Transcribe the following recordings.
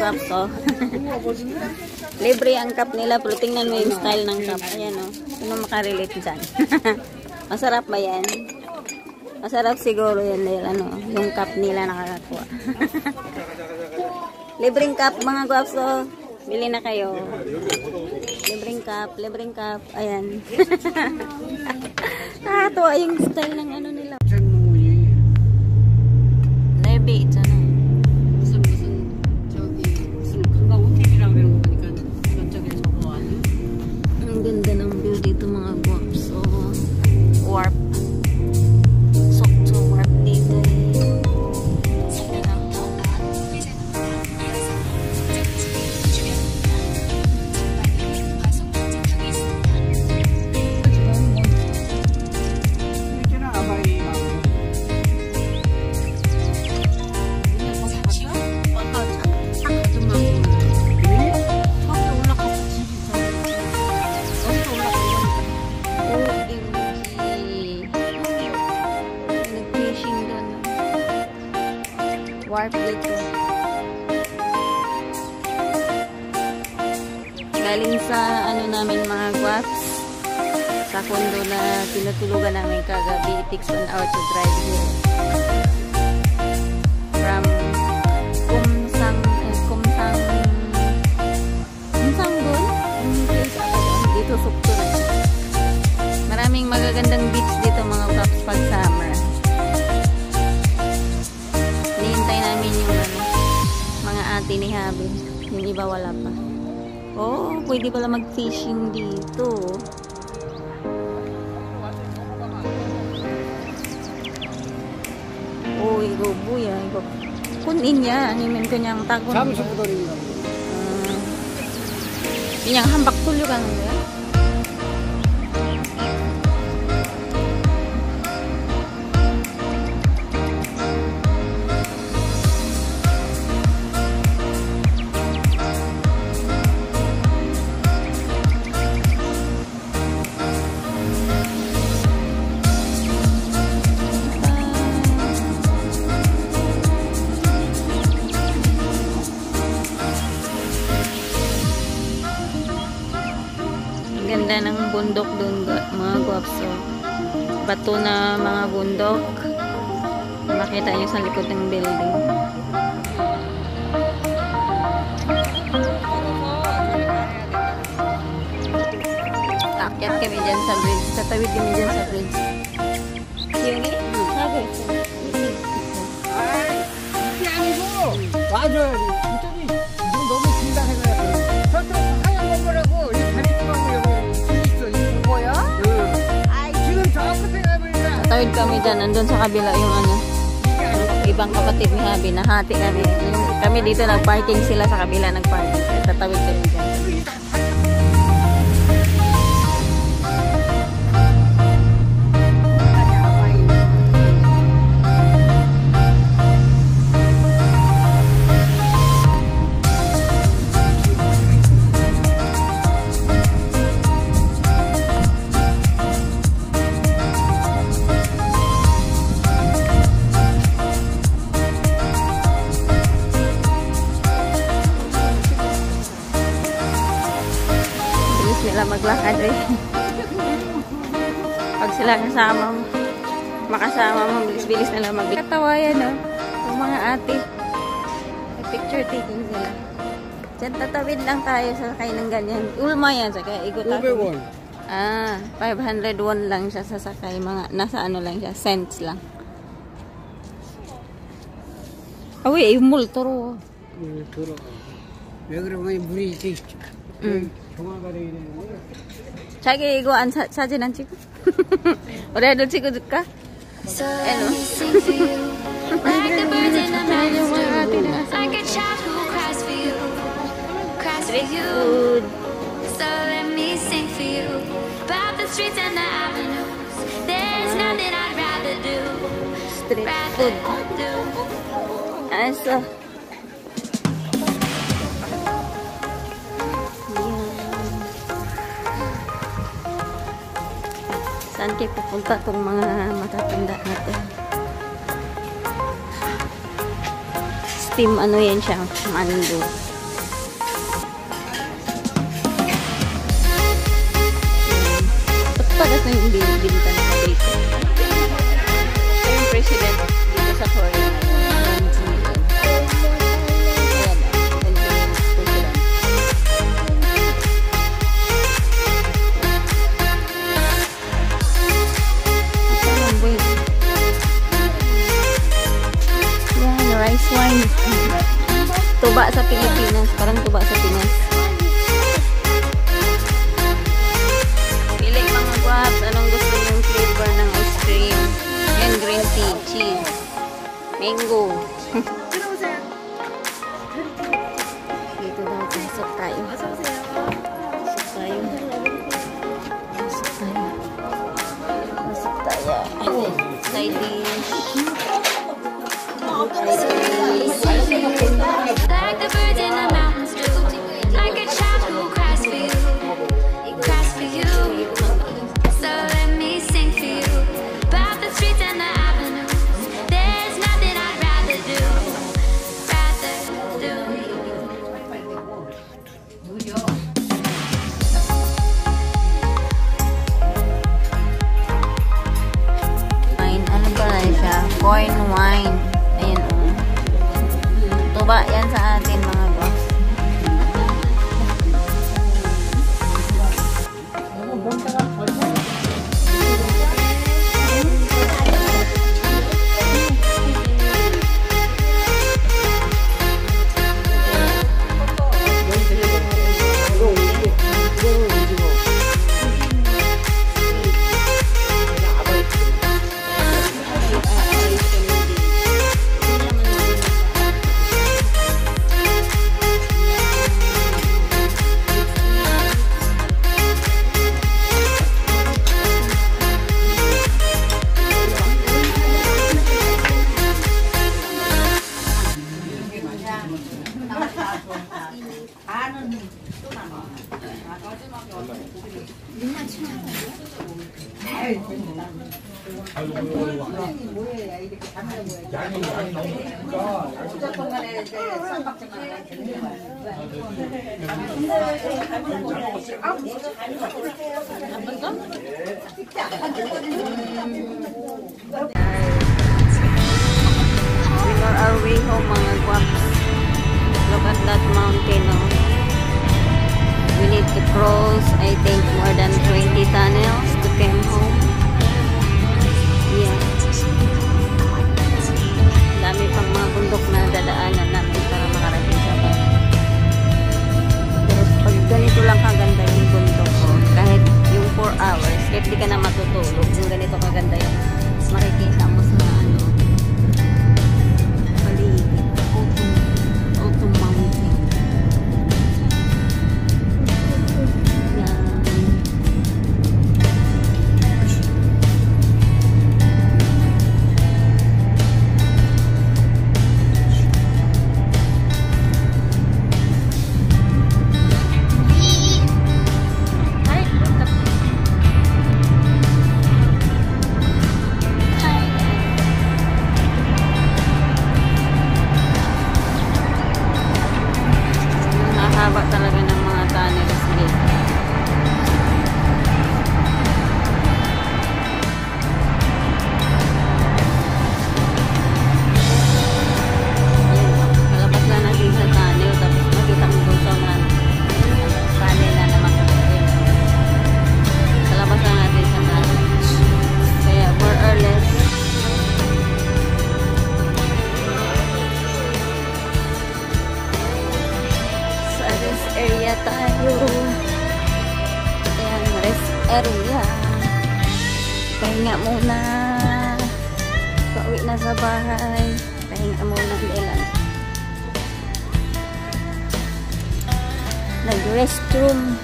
cups, oh. Libre ang cup nila, pero tingnan mo yung style ng cup. Ayan, oh. Sino makarelate dyan? Masarap ba yan? Masarap siguro yan dahil ano, yung cup nila nakakakuha. Libreng cup, mga guwaps, oh. Bili na kayo. Libreng cup. Ayan. Nakakatuwa yung style ng ano nila. Nebe, ito na. Ang ganda ng view dito, mga guwaps. So, warp. So warp dito. Warp dito. Galing sa ano namin, mga guwaps, sa kondo na tinutulugan namin kagabi. It takes 1 hour to drive here. From Kumsang doon? Yung place ako doon. Dito Sukto na. Maraming magagandang beach dito, mga guwaps, pag summer. Ate ni Habi. Yung iba wala pa. Oh, pwede pala mag-fishing dito. Oh, igo buya. Igo. Kunin niya. Animin ko niyang tagon. Inyang hambak tulyo ka nung ya? Ganda ng bundok dun, mga guwaps. So, bato na mga bundok. Makita nyo sa likod ng building. Akyat kami dyan sa bridge. Tatawid kami dyan sa bridge. Yun eh? Sabi. Ay, hindi a니고. 맞아. 이쪽이 지금 너무 긴장해가지고. 저쪽 하얀 건물하고 이 다리 뚜껑이 여기 있어. 이거 뭐야? 응. 아이, 지금 저 끝에 가보니까. Tatawid kami dyan. Nandun sa kabila yung ano. Ibang kapatid ni Habi. Nahati kami. Kami dito nag-parking, sila sa kabila nag-parking. Tatawid kami dyan. Sila maglakad eh. Pag sila kasama mo, makasama mo, bilis-bilis na lang maglakad. Katawayan, no? Yung mga ate. Picture taking sila. Diyan tatawid lang tayo sa sakay ng ganyan. Ulma yan, sakay. Ikot ako. 500 Ah, 501 lang siya sa sakay. Mga, nasa ano lang siya, cents lang. Awi, yung multoro. 물들어. 왜 그러면 물이 이렇게 동화가 되어 있는 거야? 자기 이거 안 사진 안 찍어? 우리도 찍어줄까? Ano? Street food. So let me sing for you about the streets and the avenues. There's nothing I'd rather do. Street food. So, saan kayo pupunta itong mga matatanda natin? Steam ano yan siya? Mango. Ito yung binta nila dito. Ito yung president dito sa Korea. Ayan, president. Yan, rice wine. Tuba sa Pilipinas. Parang tuba sa Pinas. Pili mga guwaps. Anong gusto niyong flavor ng ice cream? Yan, green tea, cheese, mango. Dito daw, pasok tayo. Pasok tayo. Pasok tayo. Side dish. Like the birds in the mountains do, like a child who cries for you, cries for you. So let me sing for you about the streets and the avenues. There's nothing I'd rather do, Wine, ano pala siya? Corn wine. Ayan o. Tuba yan sa atin mga boss. We are our way home mga guwaps. Look at that mountain, no? We need to cross, I think, more than 20 tunnels to come home. Yeah. Dami pang mga bundok na dadaanan namin para makarating sa bahay. Pero pag ganito lang kaganda yung bundok ko, kahit yung 4 hours, kahit di ka na matutulog, yung ganito kaganda yung makikita mo sa paligid. Autumn mountain. Yan. Haba talaga ng mga tunnels dito. Kalabas lang natin sa tunnel, tapos makita mo doon sa mga tunnel na naman. Kalabas lang natin sa tunnel. Kaya more or less rest area tayo. Ayan, rest area. Pahinga muna. Pauwi na sa bahay. Pahinga muna ilan. Nag-restroom.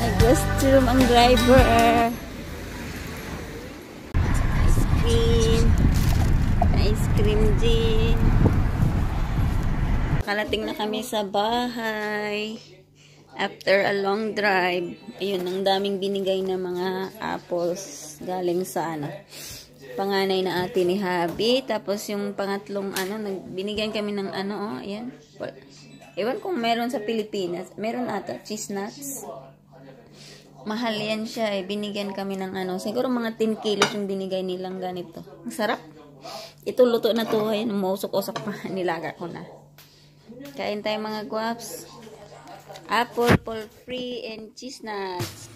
Nag-restroom ang driver. Ice cream. Ice cream din. Kalating na kami sa bahay. After a long drive. Ayun, ang daming binigay na mga apples galing sa panganay na ate ni Habi. Tapos yung pangatlong binigyan kami ng ayan. Ewan kung meron sa Pilipinas. Meron ata, cheese nuts. mahal yan siya eh. Binigyan kami ng ano, siguro mga 10 kilos yung binigay nilang ganito. Ang sarap. Ito luto na to. Ayan, umusok-usok pa. Nilaga ko na. Kain tayo mga guwaps. Apple, free, and cheese nuts.